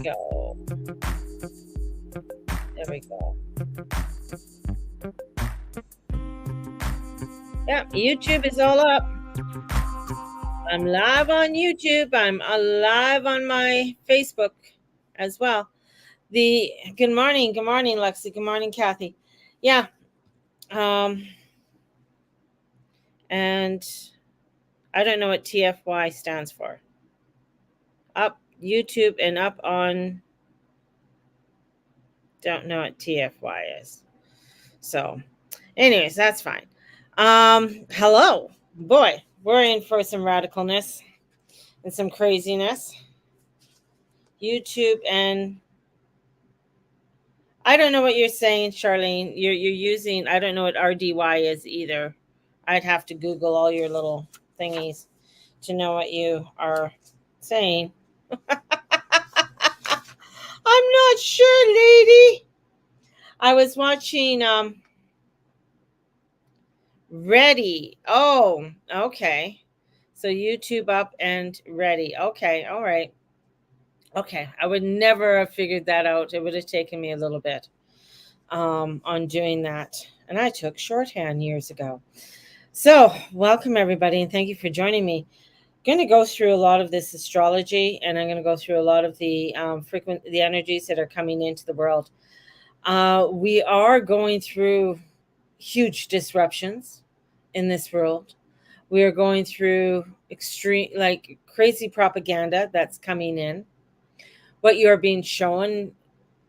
go. There we go. Yeah, YouTube is all up. I'm live on YouTube. I'm live on my Facebook as well. Good morning, Lexi. Good morning, Kathy. Yeah. And I don't know what TFY stands for. Up YouTube and up on. Don't know what TFY is. So, anyways, that's fine. Hello, boy. We're in for some radicalness and some craziness. YouTube and I don't know what you're saying, Charlene. You're using I don't know what RDY is either. I'd have to Google all your little thingies to know what you are saying. I'm not sure, lady. I was watching Ready. Oh, okay. So YouTube up and ready. Okay, all right. Okay, I would never have figured that out. It would have taken me a little bit on doing that. And I took shorthand years ago. So, welcome everybody, and thank you for joining me. I'm going to go through a lot of this astrology, and I'm going to go through a lot of the the energies that are coming into the world. We are going through huge disruptions in this world. We are going through extreme, like crazy propaganda that's coming in. What you are being shown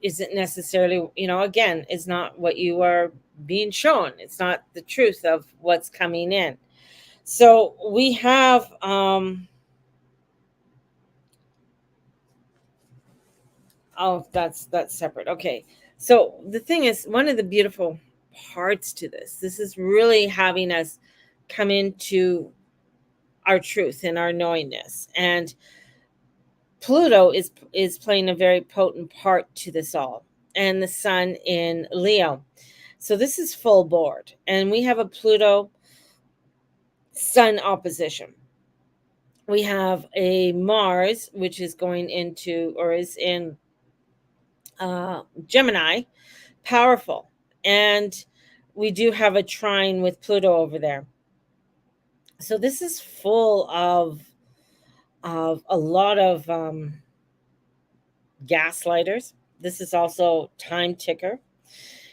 isn't necessarily, again, is not what you are being shown. It's not the truth of what's coming in. So we have that's separate. Okay. So the thing is, one of the beautiful parts to this is really having us come into our truth and our knowingness. And Pluto is playing a very potent part to this all, and the sun in Leo. So this is full board, and we have a Pluto sun opposition. We have a Mars, which is going into or is in Gemini, powerful. And we do have a trine with Pluto over there. So this is full of a lot of gaslighters. This is also time ticker.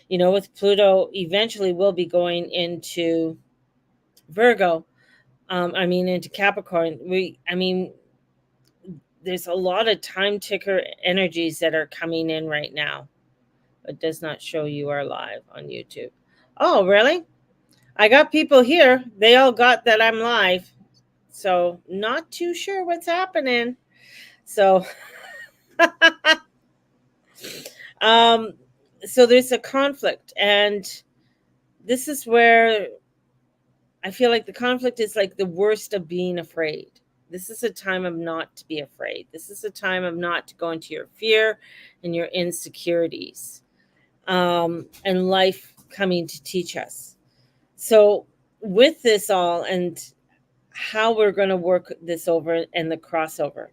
With Pluto eventually will be going into Virgo. Into Capricorn. There's a lot of time ticker energies that are coming in right now. It does not show you are live on YouTube. Oh, really? I got people here. They all got that I'm live. So not too sure what's happening. So so there's a conflict, and this is where I feel like the conflict is like the worst of being afraid. This is a time of not to be afraid. This is a time of not to go into your fear and your insecurities, and life coming to teach us. So with this all and how we're going to work this over and the crossover,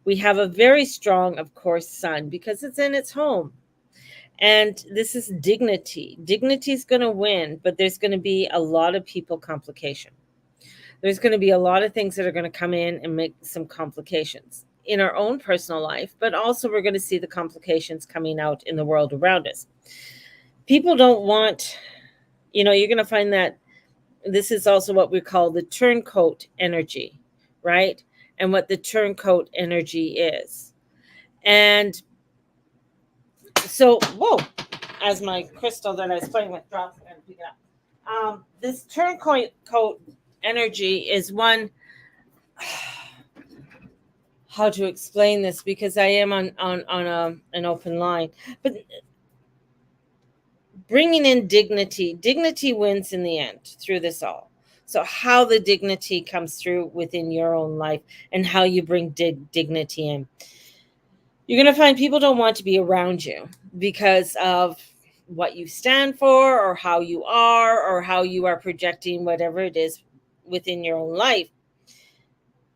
we have a very strong, of course, sun because it's in its home. And this is dignity. Dignity is going to win, but there's going to be a lot of people complication. There's going to be a lot of things that are going to come in and make some complications in our own personal life, but also we're going to see the complications coming out in the world around us. People don't want, you're going to find that this is also what we call the turncoat energy, right? And what the turncoat energy is. And so, whoa, as my crystal that I was playing with drops, I'm going to pick it up. This turncoat energy is one, how to explain this, because I am on an open line, but bringing in dignity wins in the end through this all. So how the dignity comes through within your own life and how you bring dignity in. You're going to find people don't want to be around you because of what you stand for or how you are projecting whatever it is within your own life.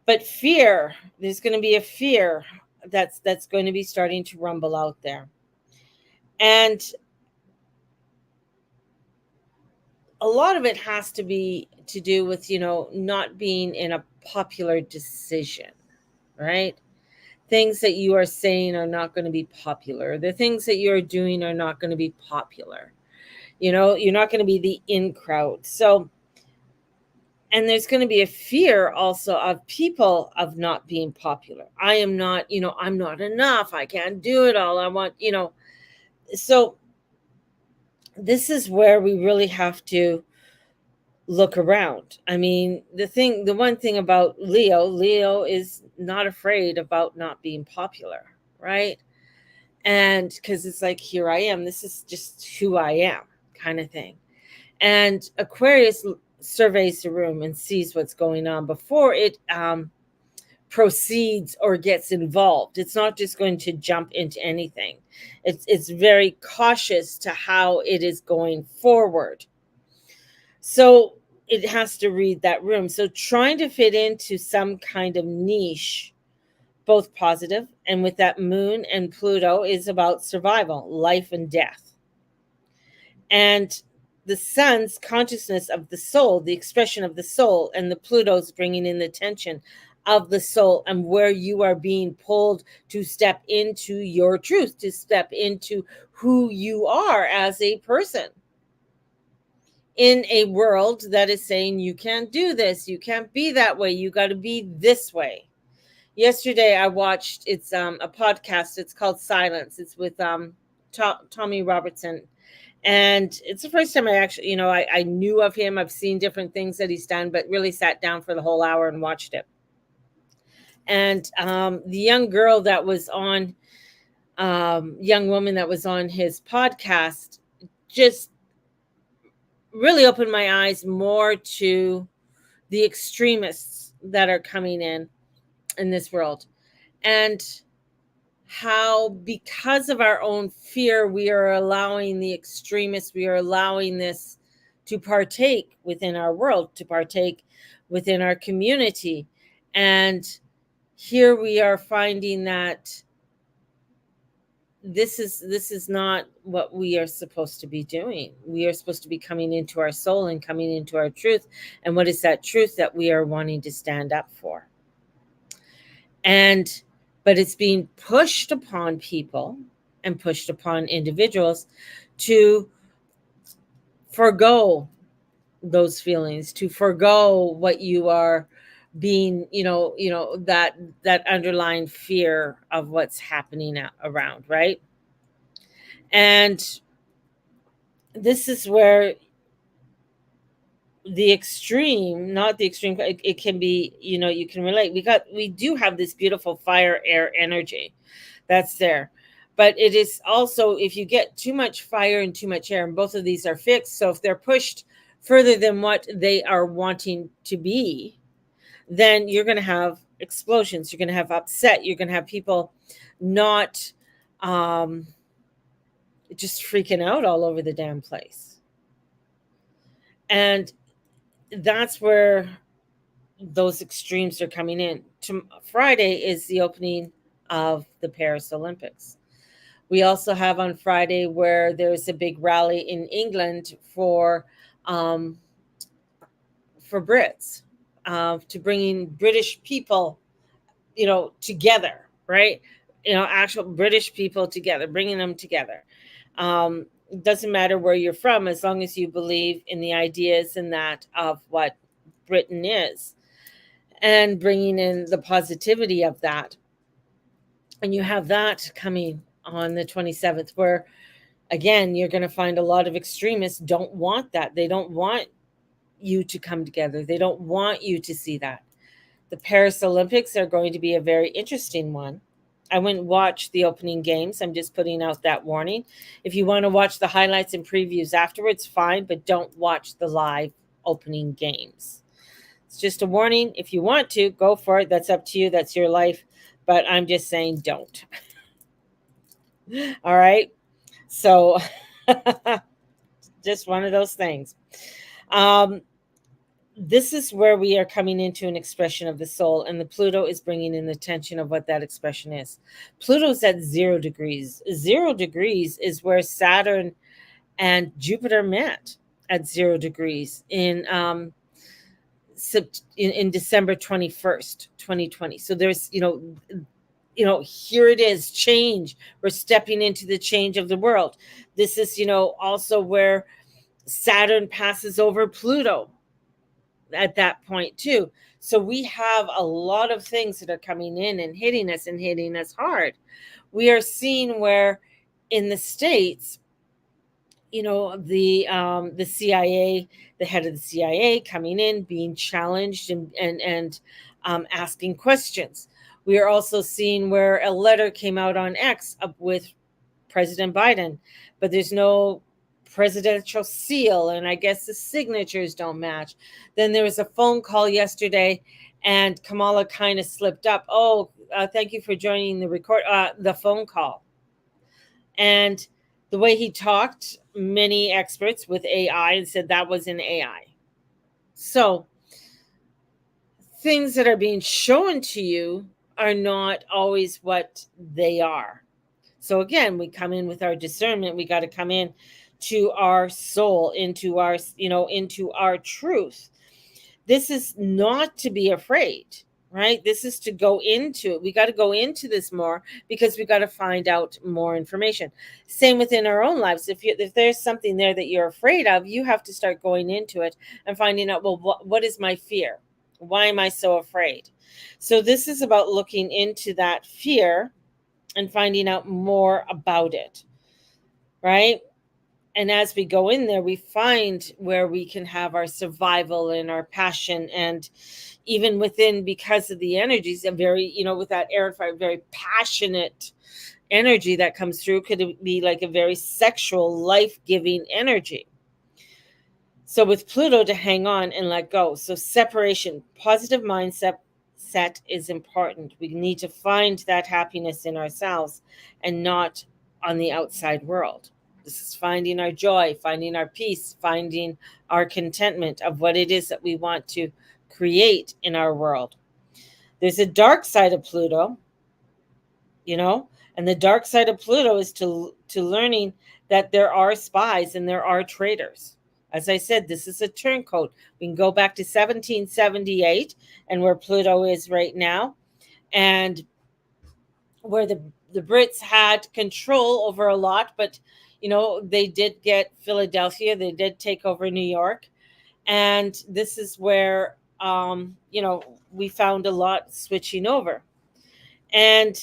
But fear, there's going to be a fear that's going to be starting to rumble out there. And a lot of it has to be to do with, not being in a popular decision, right? Things that you are saying are not going to be popular. The things that you're doing are not going to be popular. You're not going to be the in crowd. So, and there's going to be a fear also of people of not being popular. I am not, I'm not enough. I can't do it all. I want, so this is where we really have to look around. I mean, the one thing about Leo is not afraid about not being popular, right? And because it's like, here I am, this is just who I am, kind of thing. And Aquarius surveys the room and sees what's going on before it proceeds or gets involved. It's not just going to jump into anything. It's very cautious to how it is going forward. So it has to read that room. So trying to fit into some kind of niche, both positive, and with that moon and Pluto, is about survival, life and death. And the sun's consciousness of the soul, the expression of the soul, and the Pluto's bringing in the tension of the soul and where you are being pulled to step into your truth, to step into who you are as a person in a world that is saying you can't do this, you can't be that way, you got to be this way. Yesterday I watched, it's a podcast, it's called Silence. It's with Tommy Robertson. And it's the first time I actually, I knew of him. I've seen different things that he's done, but really sat down for the whole hour and watched it. And the young girl that was on, young woman that was on his podcast, just really opened my eyes more to the extremists that are coming in this world. And how, because of our own fear, we are allowing the extremists, we are allowing this to partake within our world, to partake within our community. And here we are finding that this is not what we are supposed to be doing. We are supposed to be coming into our soul and coming into our truth. And what is that truth that we are wanting to stand up for? But it's being pushed upon people and pushed upon individuals to forgo those feelings, to forgo what you are being, that underlying fear of what's happening around, right? And this is where the extreme, not the extreme, it can be, you can relate. We do have this beautiful fire air energy that's there, but it is also, if you get too much fire and too much air, and both of these are fixed, so if they're pushed further than what they are wanting to be, then you're going to have explosions, you're going to have upset, you're going to have people not just freaking out all over the damn place. And that's where those extremes are coming in. Friday is the opening of the Paris Olympics. We also have on Friday where there's a big rally in England for Brits, to bringing British people, together, right? Actual British people together, bringing them together. It doesn't matter where you're from, as long as you believe in the ideas and that of what Britain is, and bringing in the positivity of that. And you have that coming on the 27th, where again, you're going to find a lot of extremists don't want that. They don't want you to come together. They don't want you to see that. The Paris Olympics are going to be a very interesting one. I wouldn't watch the opening games. I'm just putting out that warning. If you want to watch the highlights and previews afterwards, fine, but don't watch the live opening games. It's just a warning. If you want to, go for it. That's up to you. That's your life. But I'm just saying don't. All right? So just one of those things. this is where we are coming into an expression of the soul, and the Pluto is bringing in the tension of what that expression is. Pluto's at 0 degrees. 0 degrees is where Saturn and Jupiter met at 0 degrees in December 21st, 2020. So there's, here it is, change. We're stepping into the change of the world. This is, also where Saturn passes over Pluto at that point too. So we have a lot of things that are coming in and hitting us hard. We are seeing where in the States, the CIA, the head of the CIA coming in, being challenged and asking questions. We are also seeing where a letter came out on X up with President Biden, but there's no presidential seal, and I guess the signatures don't match. Then there was a phone call yesterday, and Kamala kind of slipped up. Oh, thank you for joining the phone call. And the way he talked, many experts with AI said that was an AI. So things that are being shown to you are not always what they are. So again, we come in with our discernment. We got to come in to our soul, into our truth. This is not to be afraid, right? This is to go into it. We got to go into this more because we got to find out more information. Same within our own lives. If there's something there that you're afraid of, you have to start going into it and finding out, well, what is my fear? Why am I so afraid? So this is about looking into that fear and finding out more about it, right? And as we go in there, we find where we can have our survival and our passion. And even within, because of the energies, a very, with that air and fire, very passionate energy that comes through, could be like a very sexual, life-giving energy. So with Pluto, to hang on and let go. So separation, positive mindset is important. We need to find that happiness in ourselves and not on the outside world. This is finding our joy, finding our peace, finding our contentment of what it is that we want to create in our world. There's a dark side of Pluto, and the dark side of Pluto is to learning that there are spies and there are traitors. As I said, this is a turncoat. We can go back to 1778 and where Pluto is right now, and where the Brits had control over a lot, but they did get Philadelphia, they did take over New York, and this is where we found a lot switching over. And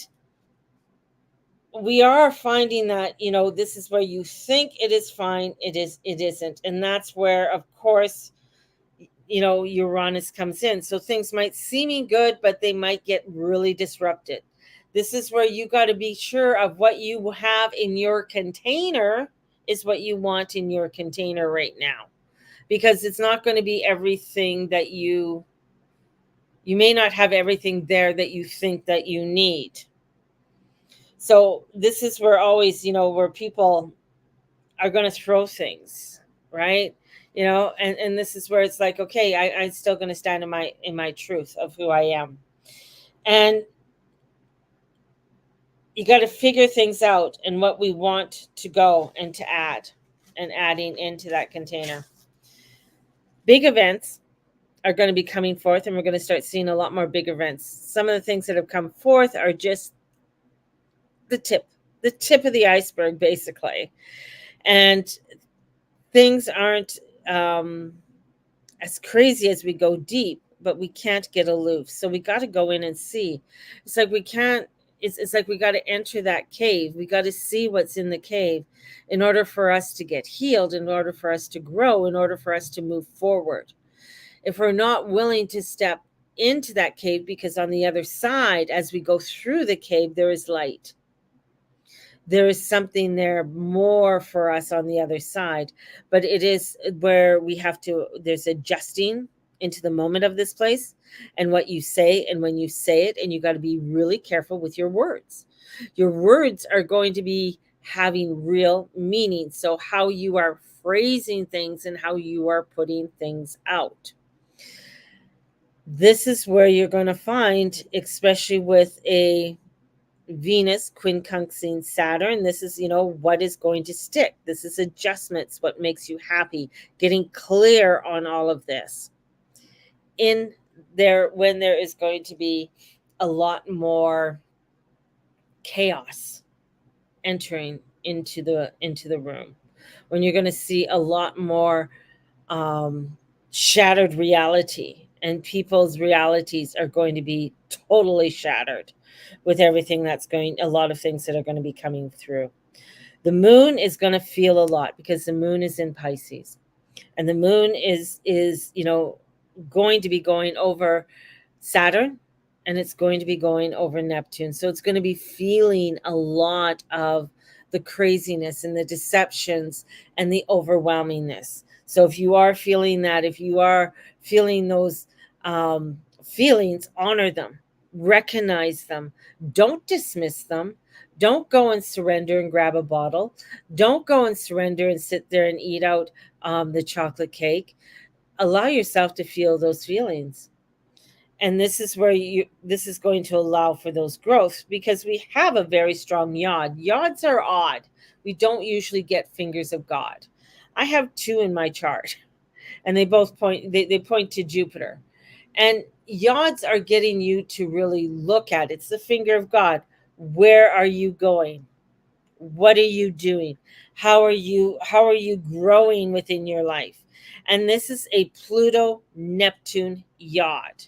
we are finding that this is where you think it is fine, it isn't. And that's where, of course, Uranus comes in. So things might seem good, but they might get really disrupted. This is where you got to be sure of what you have in your container is what you want in your container right now, because it's not going to be everything that you may not have everything there that you think that you need. So this is where always, where people are going to throw things, right? And this is where it's like, okay, I'm still going to stand in my truth of who I am. And you got to figure things out and what we want to go and to add and adding into that container. Big events are going to be coming forth, and we're going to start seeing a lot more big events. Some of the things that have come forth are just the tip of the iceberg, basically. And things aren't as crazy as we go deep, but we can't get aloof. So we got to go in and see. It's like we can't, it's like we got to enter that cave. We got to see what's in the cave in order for us to get healed, in order for us to grow, in order for us to move forward. If we're not willing to step into that cave, because on the other side, as we go through the cave, there is light. There is something there more for us on the other side, but it is where we have to, there's adjusting into the moment of this place and what you say and when you say it, and you got to be really careful with your words. Your words are going to be having real meaning. So how you are phrasing things and how you are putting things out. This is where you're going to find, especially with a Venus quincunxing Saturn, this is, what is going to stick. This is adjustments, what makes you happy, getting clear on all of this. In there, when there is going to be a lot more chaos entering into the room, when you're going to see a lot more shattered reality, and people's realities are going to be totally shattered with everything that's going, a lot of things that are going to be coming through. The moon is going to feel a lot because the moon is in Pisces, and the moon is going to be going over Saturn, and it's going to be going over Neptune. So it's going to be feeling a lot of the craziness and the deceptions and the overwhelmingness. So if you are feeling that, if you are feeling those feelings, honor them, recognize them, don't dismiss them. Don't go and surrender and grab a bottle. Don't go and surrender and sit there and eat out the chocolate cake. Allow yourself to feel those feelings. And this is where this is going to allow for those growths, because we have a very strong yod. Yods are odd. We don't usually get fingers of God. I have two in my chart, and they both they point to Jupiter. And yods are getting you to really look at, it's the finger of God. Where are you going? What are you doing? How are you growing within your life? And this is a Pluto Neptune yod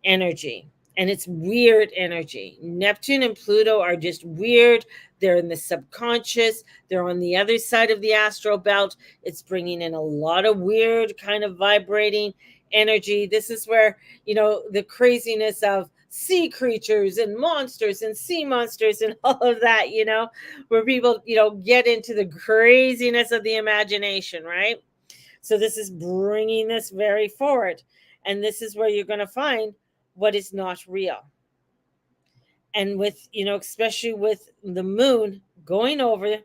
energy, and it's weird energy. Neptune and Pluto are just weird. They're in the subconscious, they're on the other side of the astral belt. It's bringing in a lot of weird kind of vibrating energy. This is where the craziness of sea creatures and monsters and sea monsters and all of that, where people get into the craziness of the imagination, right? So this is bringing this very forward, and this is where you're going to find what is not real. And with, especially with the moon going over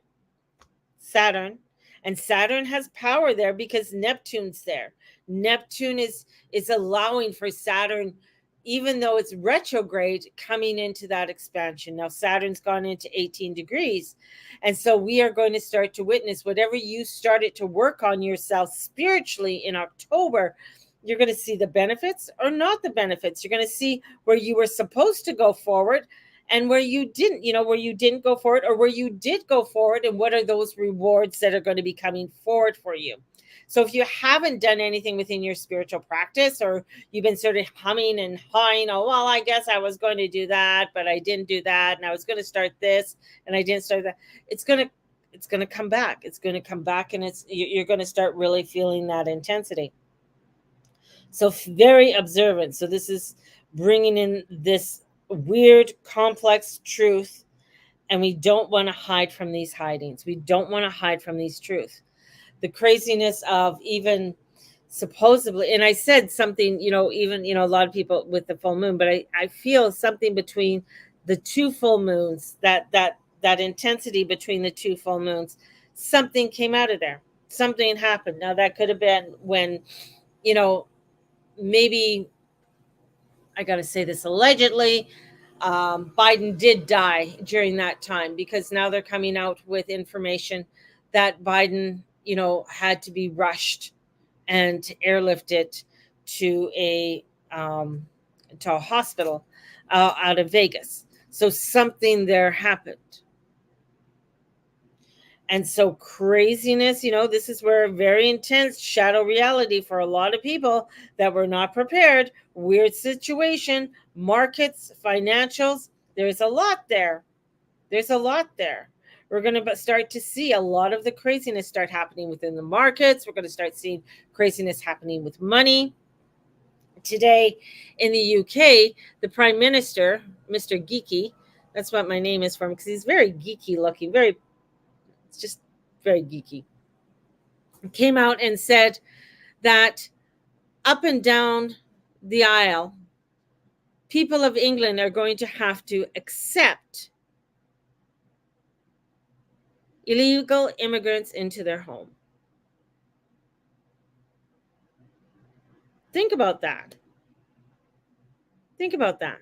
Saturn, and Saturn has power there because Neptune's there. Neptune is allowing for Saturn, even though it's retrograde, coming into that expansion. Now Saturn's gone into 18 degrees, and so we are going to start to witness whatever you started to work on yourself spiritually in October. You're going to see the benefits or not the benefits. You're going to see where you were supposed to go forward and where you didn't, where you didn't go forward, or where you did go forward, and what are those rewards that are going to be coming forward for you. So if you haven't done anything within your spiritual practice, or you've been sort of humming and hawing, oh, well, I guess I was going to do that, but I didn't do that, and I was going to start this, and I didn't start that, it's going to come back. It's going to come back, and you're going to start really feeling that intensity. So very observant. So this is bringing in this weird, complex truth, and we don't want to hide from these hidings. We don't want to hide from these truths. The craziness of even supposedly, and I said something, even, a lot of people with the full moon, but I feel something between the two full moons, that intensity between the two full moons, something came out of there. Something happened. Now that could have been when, maybe, I got to say this, allegedly, Biden did die during that time, because now they're coming out with information that Biden, had to be rushed and airlifted to a hospital out of Vegas. So something there happened. And so craziness, this is where very intense shadow reality for a lot of people that were not prepared, weird situation, markets, financials. There's a lot there. There's a lot there. We're going to start to see a lot of the craziness start happening within the markets. We're going to start seeing craziness happening with money. Today in the UK, the Prime Minister, Mr. Geeky, that's what my name is from, because he's very geeky looking, it's just very geeky, came out and said that up and down the aisle, people of England are going to have to accept illegal immigrants into their home. Think about that. Think about that.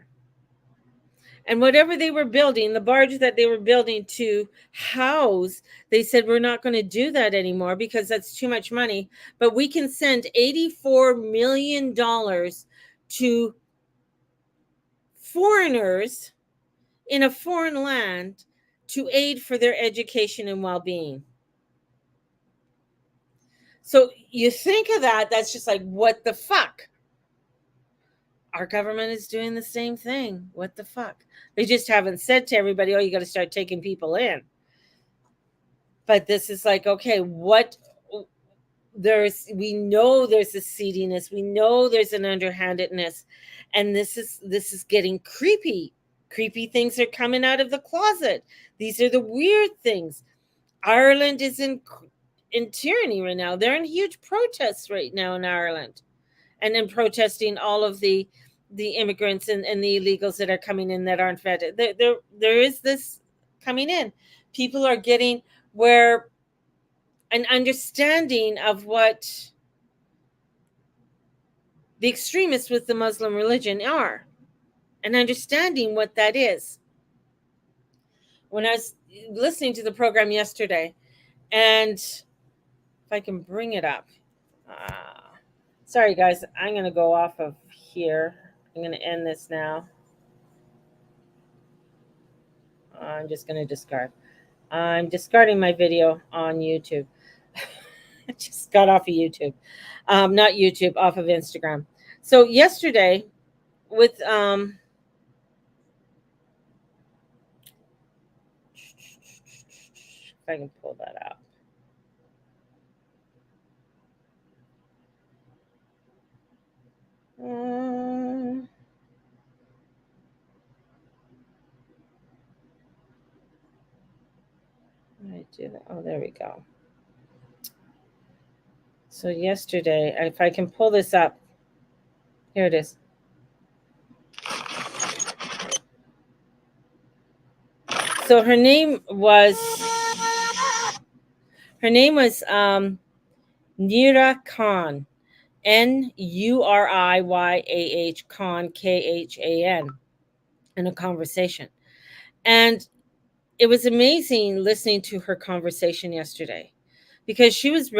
And whatever they were building, the barge that they were building to house, they said, we're not going to do that anymore because that's too much money. But we can send $84 million to foreigners in a foreign land to aid for their education and well-being. So you think of that, that's just like, what the fuck? Our government is doing the same thing. What the fuck? They just haven't said to everybody, oh, you got to start taking people in. But this is like, okay, what? We know there's a seediness. We know there's an underhandedness. And this is getting creepy. Creepy things are coming out of the closet. These are the weird things. Ireland is in tyranny right now. They're in huge protests right now in Ireland, and in protesting all of the immigrants and the illegals that are coming in that aren't vetted. There is this coming in. People are getting where an understanding of what the extremists with the Muslim religion are, and understanding what that is. When I was listening to the program yesterday, and if I can bring it up. Sorry, guys, I'm going to go off of here. I'm going to end this now. I'm just going to discard. I'm discarding my video on YouTube. I just got off of YouTube. Not YouTube, off of Instagram. So yesterday with if I can pull that out. I do that. Oh, there we go. So yesterday, if I can pull this up, here it is. So her name was Nura Khan, Nuriyah Khan, Khan, in a conversation. And it was amazing listening to her conversation yesterday, because she was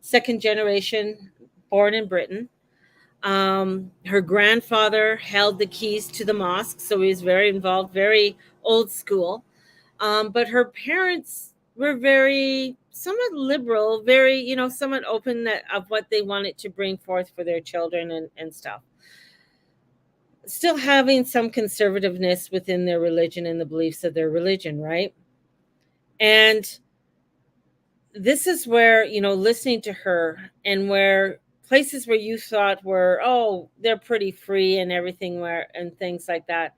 second generation, born in Britain. Her grandfather held the keys to the mosque, so he was very involved, very old school. But her parents were very somewhat liberal, very, somewhat open of what they wanted to bring forth for their children and stuff. Still having some conservativeness within their religion and the beliefs of their religion, right? And this is where, listening to her, and where places where you thought were, oh, they're pretty free and everything, and things like that,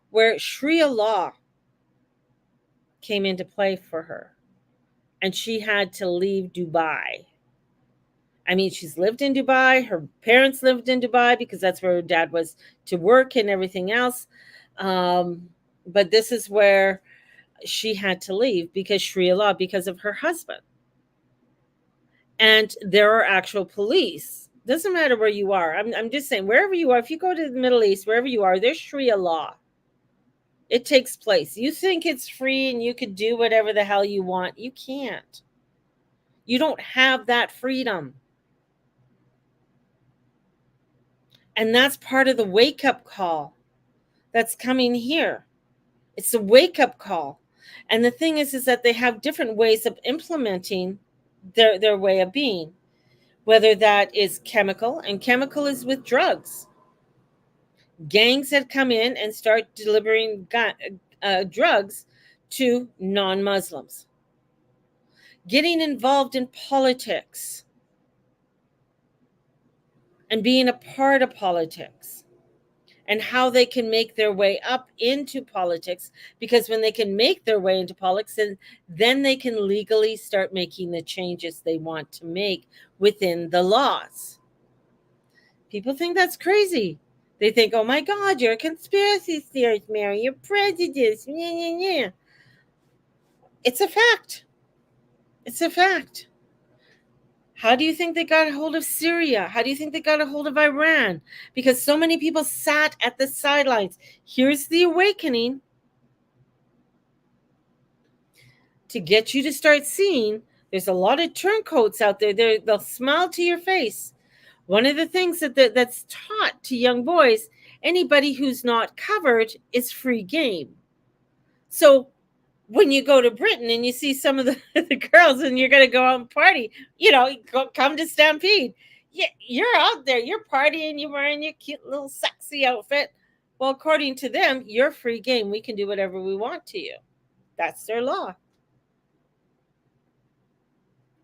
where Sharia law came into play for her, and she had to leave Dubai. I mean, she's lived in Dubai. Her parents lived in Dubai because that's where her dad was to work and everything else. But this is where she had to leave, because Sharia law, because of her husband. And there are actual police. Doesn't matter where you are. I'm just saying, wherever you are, if you go to the Middle East, wherever you are, there's Sharia law. It takes place. You think it's free and you could do whatever the hell you want. You can't. You don't have that freedom. And that's part of the wake-up call that's coming here. It's a wake-up call. And the thing is that they have different ways of implementing their way of being, whether that is chemical, and chemical is with drugs. Gangs that come in and start delivering drugs to non-Muslims. Getting involved in politics and being a part of politics, and how they can make their way up into politics, because when they can make their way into politics, then they can legally start making the changes they want to make within the laws. People think that's crazy. They think, oh my God, you're a conspiracy theorist, Mary. You're prejudiced. It's a fact. It's a fact. How do you think they got a hold of Syria? How do you think they got a hold of Iran? Because so many people sat at the sidelines. Here's the awakening to get you to start seeing there's a lot of turncoats out there. They'll smile to your face. One of the things that's taught to young boys, anybody who's not covered is free game. So when you go to Britain and you see some of the girls and you're going to go out and party, come to Stampede. Yeah, you're out there, you're partying, you're wearing your cute little sexy outfit. Well, according to them, you're free game. We can do whatever we want to you. That's their law.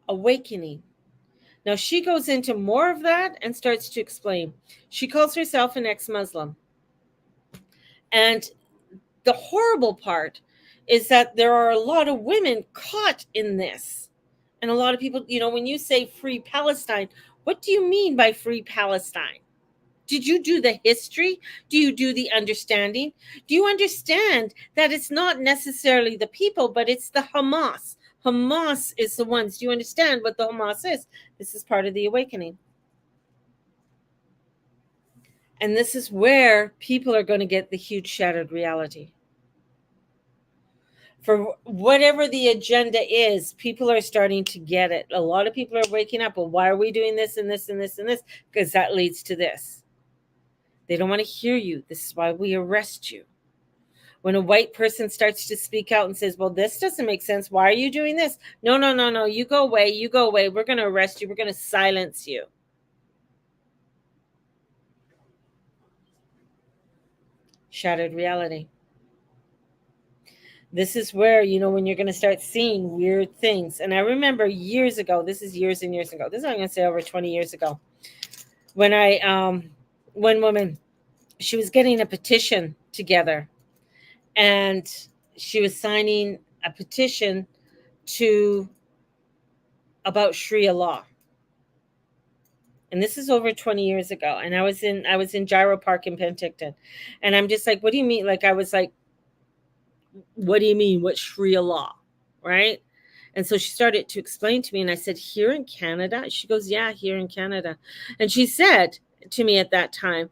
Awakening. Now she goes into more of that and starts to explain. She calls herself an ex-Muslim. And the horrible part is that there are a lot of women caught in this. And a lot of people, when you say free Palestine, what do you mean by free Palestine? Did you do the history? Do you do the understanding? Do you understand that it's not necessarily the people, but it's the Hamas? Hamas is the ones. Do you understand what the Hamas is? This is part of the awakening. And this is where people are going to get the huge shattered reality. For whatever the agenda is, people are starting to get it. A lot of people are waking up. Well, why are we doing this and this and this and this? Because that leads to this. They don't want to hear you. This is why we arrest you. When a white person starts to speak out and says, well, this doesn't make sense. Why are you doing this? No. You go away. You go away. We're going to arrest you. We're going to silence you. Shattered reality. This is where, when you're going to start seeing weird things. And I remember years ago, this is years and years ago. This is, I'm going to say, over 20 years ago. When one woman, she was getting a petition together. And she was signing a petition about Sharia law. And this is over 20 years ago. And I was in Gyro Park in Penticton. And I'm just like, what do you mean? Like, I was like, what do you mean? What Sharia law? Right? And so she started to explain to me. And I said, here in Canada? She goes, yeah, here in Canada. And she said to me at that time,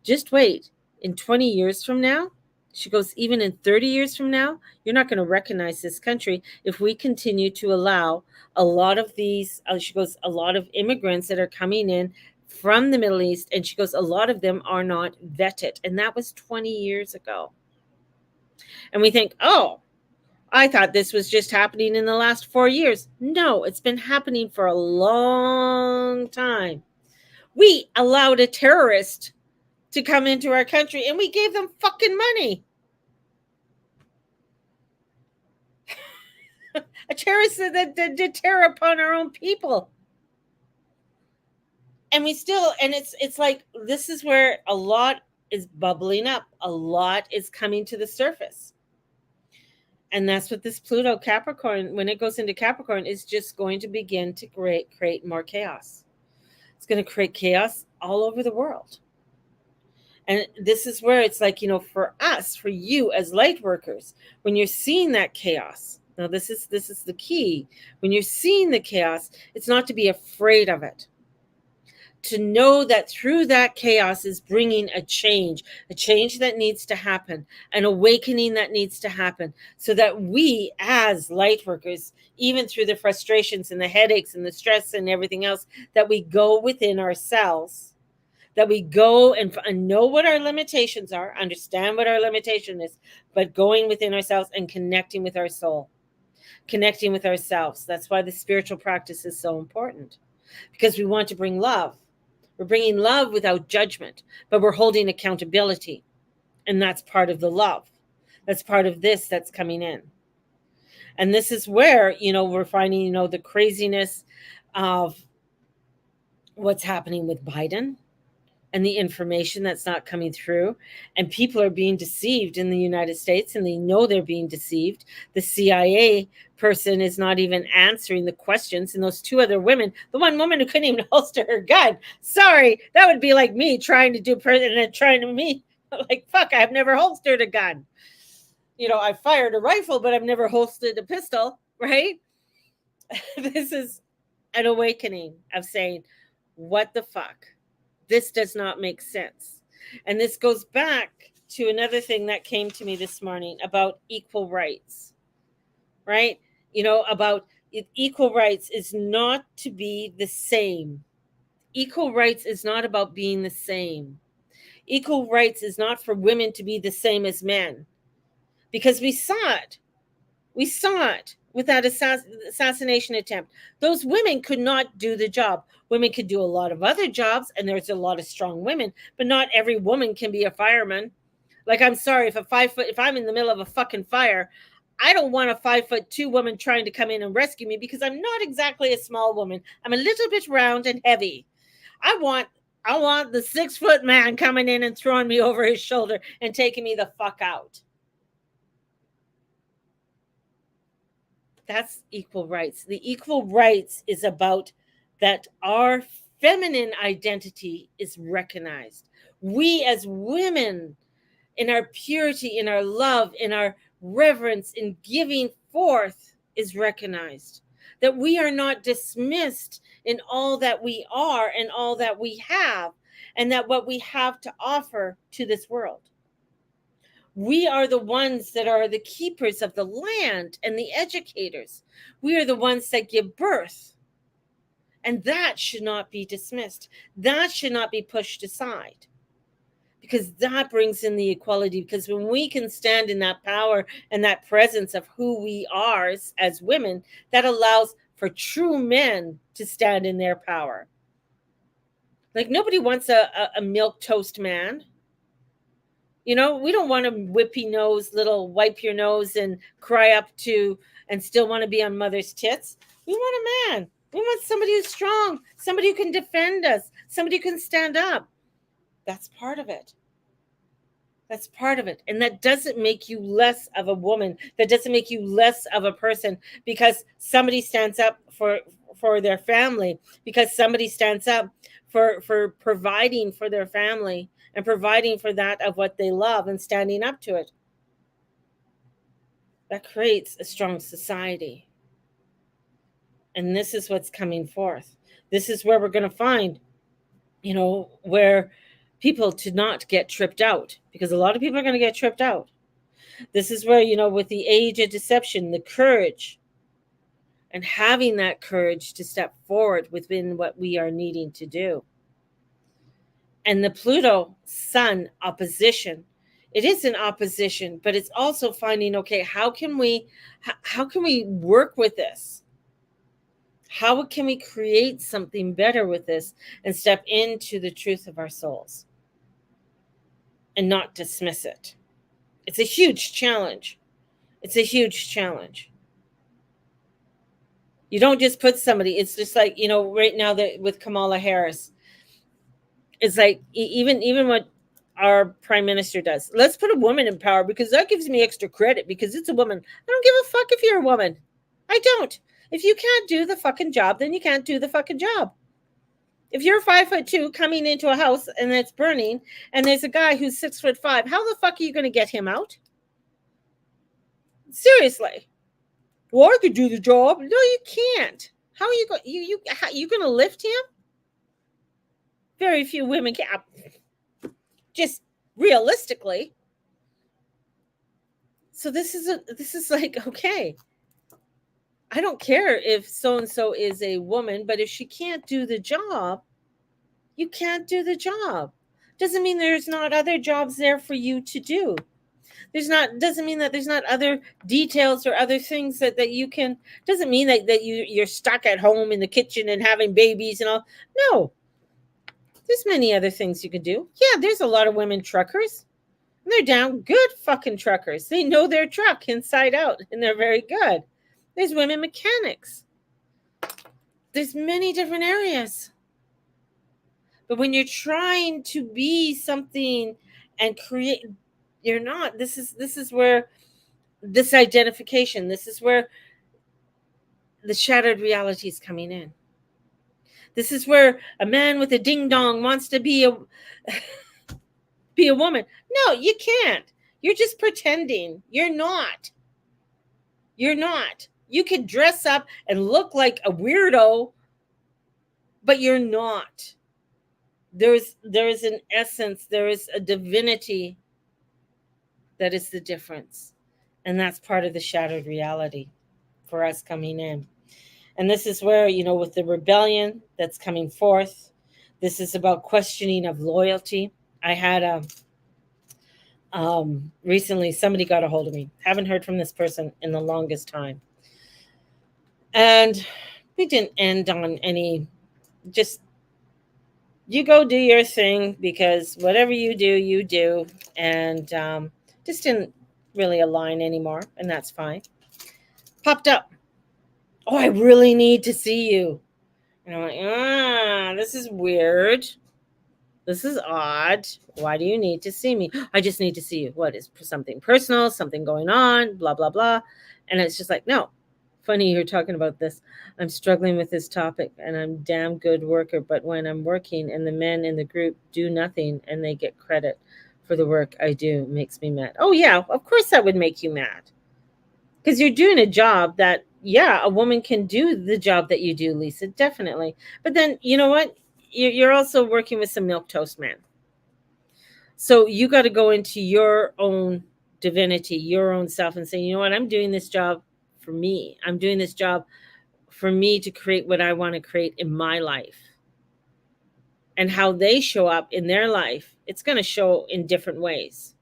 just wait. In 20 years from now, she goes, even in 30 years from now, you're not going to recognize this country if we continue to allow a lot of these, she goes, a lot of immigrants that are coming in from the Middle East. And she goes, a lot of them are not vetted. And that was 20 years ago. And we think, oh, I thought this was just happening in the last 4 years. No, it's been happening for a long time. We allowed a terrorist to come into our country and we gave them fucking money. A terrorist that did terror upon our own people. And we still, and it's like, this is where a lot is bubbling up. A lot is coming to the surface. And that's what this Pluto Capricorn, when it goes into Capricorn, is just going to begin to create more chaos. It's going to create chaos all over the world. And this is where it's like, for us, for you as light workers, when you're seeing that chaos, now this is the key. When you're seeing the chaos, it's not to be afraid of it. To know that through that chaos is bringing a change that needs to happen, an awakening that needs to happen, so that we as light workers, even through the frustrations and the headaches and the stress and everything else, that we go within ourselves, that we go and know what our limitations are, understand what our limitation is, but going within ourselves and connecting with our soul, connecting with ourselves. That's why the spiritual practice is so important, because we want to bring love. We're bringing love without judgment, but we're holding accountability. And that's part of the love. That's part of this that's coming in. And this is where, we're finding, the craziness of what's happening with Biden and the information that's not coming through. And people are being deceived in the United States, and they know they're being deceived. The CIA person is not even answering the questions. And those two other women, the one woman who couldn't even holster her gun. Sorry, that would be like me trying to do president and trying to me. Like, fuck, I've never holstered a gun. I fired a rifle, but I've never holstered a pistol, right? an awakening of saying, what the fuck? This does not make sense. And this goes back to another thing that came to me this morning about equal rights, right? About equal rights is not to be the same. Equal rights is not about being the same. Equal rights is not for women to be the same as men, because we saw it. We saw it with that assassination attempt. Those women could not do the job. Women could do a lot of other jobs, and there's a lot of strong women, but not every woman can be a fireman. Like, I'm sorry, if I'm in the middle of a fucking fire, I don't want a 5'2" woman trying to come in and rescue me, because I'm not exactly a small woman. I'm a little bit round and heavy. I want the 6-foot man coming in and throwing me over his shoulder and taking me the fuck out. That's equal rights. The equal rights is about that our feminine identity is recognized. We as women, in our purity, in our love, in our reverence, in giving forth, is recognized. That we are not dismissed in all that we are and all that we have, and that what we have to offer to this world. We are the ones that are the keepers of the land and the educators. We are the ones that give birth. And that should not be dismissed. That should not be pushed aside, because that brings in the equality. Because when we can stand in that power and that presence of who we are as women, that allows for true men to stand in their power. Like, nobody wants a milquetoast man. We don't want a whippy nose, little wipe your nose and cry up to, and still want to be on mother's tits. We want a man. We want somebody who's strong, somebody who can defend us, somebody who can stand up. That's part of it. That's part of it. And that doesn't make you less of a woman. That doesn't make you less of a person because somebody stands up for their family, because somebody stands up for providing for their family and providing for that of what they love and standing up to it. That creates a strong society. And this is what's coming forth. This is where we're going to find, where people to not get tripped out, because a lot of people are going to get tripped out. This is where, with the age of deception, the courage, and having that courage to step forward within what we are needing to do. And the Pluto Sun opposition, it is an opposition, but it's also finding, okay, how can we work with this? How can we create something better with this and step into the truth of our souls and not dismiss it? It's a huge challenge. It's a huge challenge. You don't just put somebody, it's just like, right now that with Kamala Harris, it's like even what our prime minister does. Let's put a woman in power because that gives me extra credit because it's a woman. I don't give a fuck if you're a woman. I don't. If you can't do the fucking job, then you can't do the fucking job. If you're 5'2" coming into a house and it's burning and there's a guy who's 6'5", how the fuck are you going to get him out? Seriously. Well, I could do the job. No, you can't. How are you going? You going to lift him? Very few women can. Just realistically. So this is like, okay, I don't care if so-and-so is a woman, but if she can't do the job, you can't do the job. Doesn't mean there's not other jobs there for you to do. Doesn't mean that there's not other details or other things that you can, doesn't mean that you're stuck at home in the kitchen and having babies and all. No. There's many other things you could do. Yeah, there's a lot of women truckers. And they're down good fucking truckers. They know their truck inside out, and they're very good. There's women mechanics. There's many different areas. But when you're trying to be something and create, you're not. This is where this identification, this is where the shattered reality is coming in. This is where a man with a ding dong wants to be a woman. No, you can't. You're just pretending. You're not. You're not. You can dress up and look like a weirdo but you're not. There is an essence, there is a divinity that is the difference. And that's part of the shattered reality for us coming in. And this is where, with the rebellion that's coming forth, this is about questioning of loyalty. I had recently somebody got a hold of me. Haven't heard from this person in the longest time. And we didn't end on any, just you go do your thing, because whatever you do. And just didn't really align anymore. And that's fine. Popped up. Oh, I really need to see you. And I'm like, this is weird. This is odd. Why do you need to see me? I just need to see you. What is something personal, something going on, blah, blah, blah. And it's just like, no. Funny you're talking about this. I'm struggling with this topic and I'm a damn good worker. But when I'm working and the men in the group do nothing and they get credit for the work I do, it makes me mad. Oh, yeah, of course that would make you mad. Because you're doing a job that, yeah, a woman can do the job that you do, Lisa, definitely. But then, you know what? You're also working with some milquetoast men. So you got to go into your own divinity, your own self, and say, you know what? I'm doing this job for me. I'm doing this job for me to create what I want to create in my life. And how they show up in their life, it's going to show in different ways.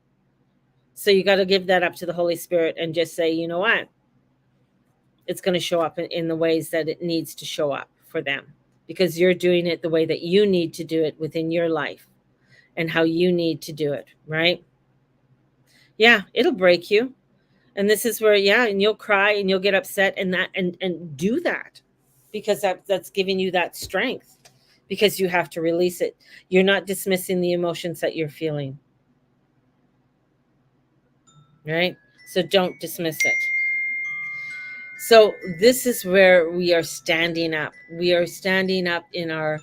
So you got to give that up to the Holy Spirit and just say, you know what? It's going to show up in the ways that it needs to show up for them, because you're doing it the way that you need to do it within your life and how you need to do it, right? Yeah, it'll break you. And this is where, yeah, and you'll cry and you'll get upset and do that, because that's giving you that strength, because you have to release it. You're not dismissing the emotions that you're feeling, right? So don't dismiss it. So this is where we are standing up. We are standing up in our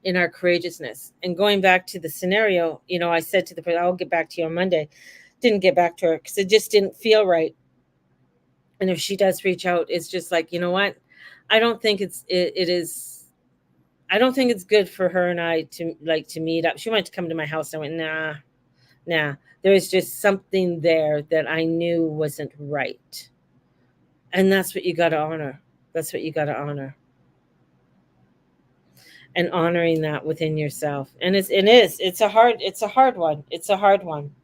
courageousness. And going back to the scenario, I said to the person, I'll get back to you on Monday. Didn't get back to her because it just didn't feel right. And if she does reach out, it's just like, you know what? I don't think I don't think it's good for her and I to meet up. She wanted to come to my house. And I went, nah. There was just something there that I knew wasn't right. And that's what you got to honor. That's what you got to honor. And honoring that within yourself. And it's a hard one. It's a hard one.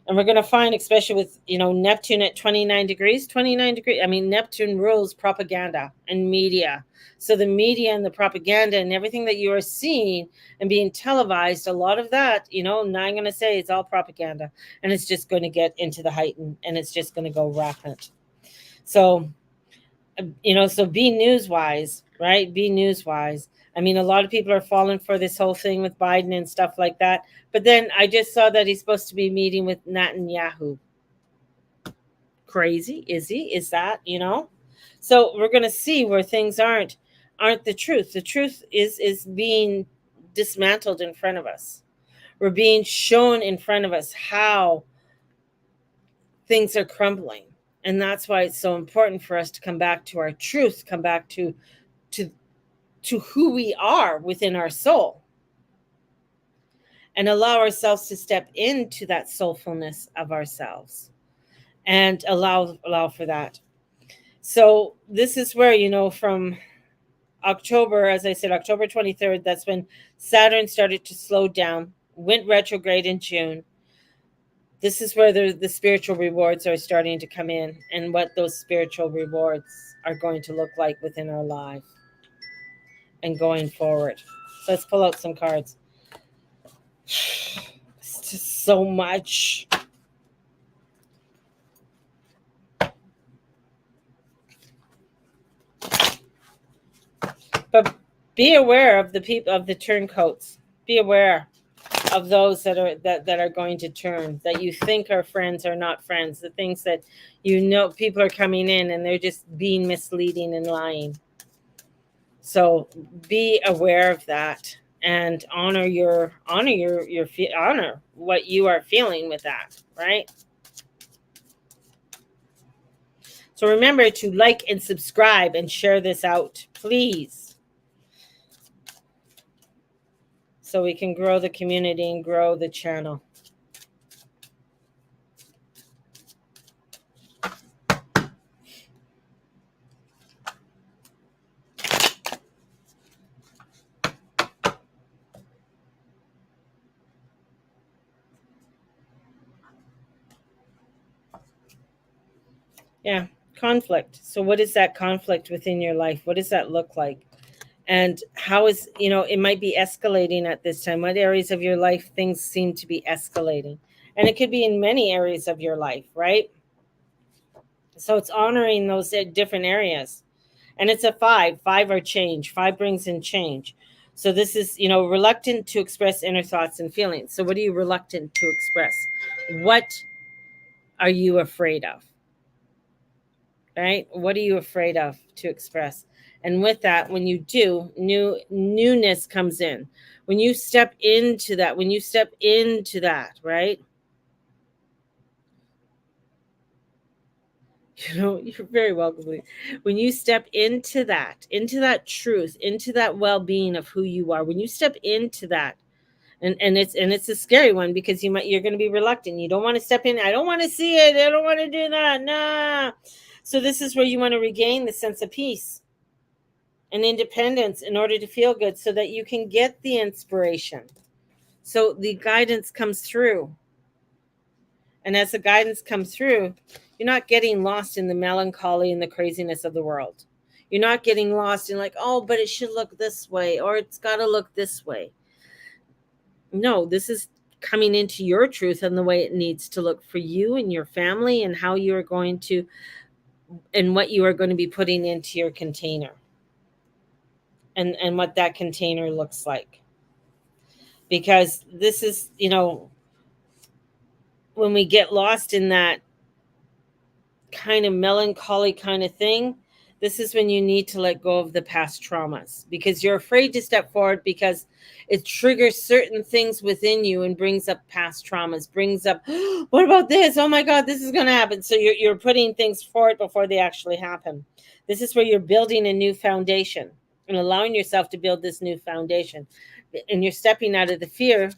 And we're going to find, especially with, Neptune at 29 degrees. I mean, Neptune rules propaganda and media. So the media and the propaganda and everything that you are seeing and being televised, a lot of that, now I'm going to say it's all propaganda. And it's just going to get into the height, and it's just going to go rampant. So, so be newswise, right? Be newswise. I mean, a lot of people are falling for this whole thing with Biden and stuff like that. But then I just saw that he's supposed to be meeting with Netanyahu. Crazy, is he? Is that, So we're going to see where things aren't the truth. The truth is being dismantled in front of us. We're being shown in front of us how things are crumbling. And that's why it's so important for us to come back to our truth, come back to who we are within our soul, and allow ourselves to step into that soulfulness of ourselves and allow for that. So this is where, from October, as I said, October 23rd, that's when Saturn started to slow down, went retrograde in June. This is where the spiritual rewards are starting to come in, and what those spiritual rewards are going to look like within our life and going forward. So let's pull out some cards. It's just so much. But be aware of the people, of the turncoats. Be aware of those that are going to turn, that you think are friends are not friends. The things that people are coming in and they're just being misleading and lying. So be aware of that and honor what you are feeling with that, right? So remember to like and subscribe and share this out, please. so we can grow the community and grow the channel. Yeah, conflict. So what is that conflict within your life? What does that look like? And how is, it might be escalating at this time. What areas of your life things seem to be escalating? And it could be in many areas of your life, right? So it's honoring those different areas. And it's a 5. 5 are change. 5 brings in change. So this is, reluctant to express inner thoughts and feelings. So what are you reluctant to express? What are you afraid of? Right? What are you afraid of to express? And with that, when you do, newness comes in. When you step into that, right? You're very welcome. When you step into that truth, into that well-being of who you are, when you step into that, and it's a scary one, because you're going to be reluctant. You don't want to step in. I don't want to see it. I don't want to do that. Nah. So this is where you want to regain the sense of peace and independence in order to feel good, so that you can get the inspiration. So the guidance comes through. And as the guidance comes through, you're not getting lost in the melancholy and the craziness of the world. You're not getting lost in like, oh, but it should look this way, or it's got to look this way. No, this is coming into your truth and the way it needs to look for you and your family, and how you are going to, and what you are going to be putting into your container, and what that container looks like. Because this is, when we get lost in that kind of melancholy kind of thing, this is when you need to let go of the past traumas, because you're afraid to step forward, because it triggers certain things within you and brings up past traumas, brings up, oh, what about this? Oh my God, this is going to happen. So you're putting things forward before they actually happen. This is where you're building a new foundation and allowing yourself to build this new foundation. And you're stepping out of the fear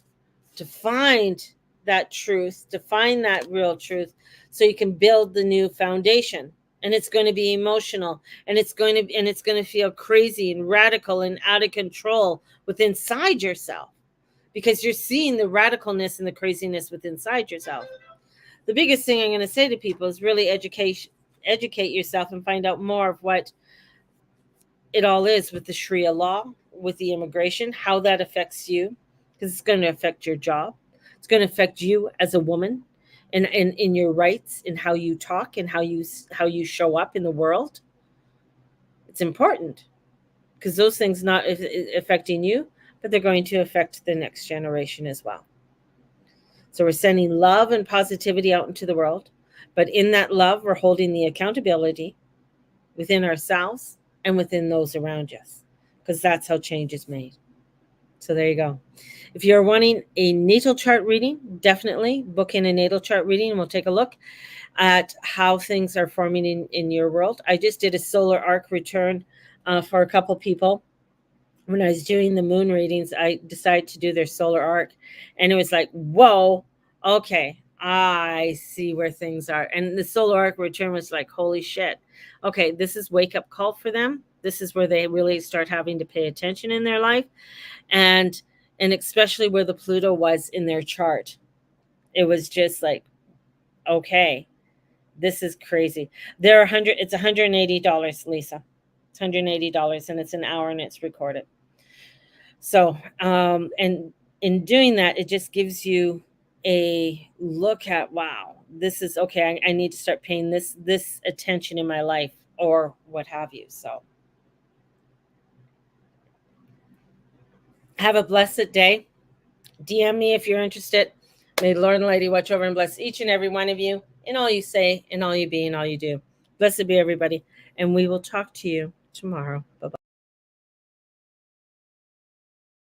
to find that truth, to find that real truth, so you can build the new foundation. And it's going to be emotional, and it's going to feel crazy and radical and out of control within inside yourself, because you're seeing the radicalness and the craziness within inside yourself. The biggest thing I'm going to say to people is really educate yourself and find out more of what it all is with the Sharia law, with the immigration, how that affects you, because it's going to affect your job. It's going to affect you as a woman, and in your rights, and how you talk, and how you show up in the world. It's important, because those things not affecting you, but they're going to affect the next generation as well. So we're sending love and positivity out into the world, but in that love, we're holding the accountability within ourselves and within those around us, because that's how change is made. So there you go. If you're wanting a natal chart reading, definitely book in a natal chart reading, and we'll take a look at how things are forming in your world. I just did a solar arc return for a couple people. When I was doing the moon readings, I decided to do their solar arc, and it was like, whoa, okay, I see where things are. And the solar arc return was like, holy shit. Okay, this is wake up call for them. This is where they really start having to pay attention in their life. And especially where the Pluto was in their chart. It was just like, okay, this is crazy. It's $180, Lisa. It's $180, and it's an hour, and it's recorded. So, and in doing that, it just gives you a look at, wow, this is okay. I need to start paying this attention in my life, or what have you. So have a blessed day. DM me if you're interested. May the Lord and Lady watch over and bless each and every one of you in all you say, in all you be, in all you do. Blessed be everybody. And we will talk to you tomorrow. Bye-bye.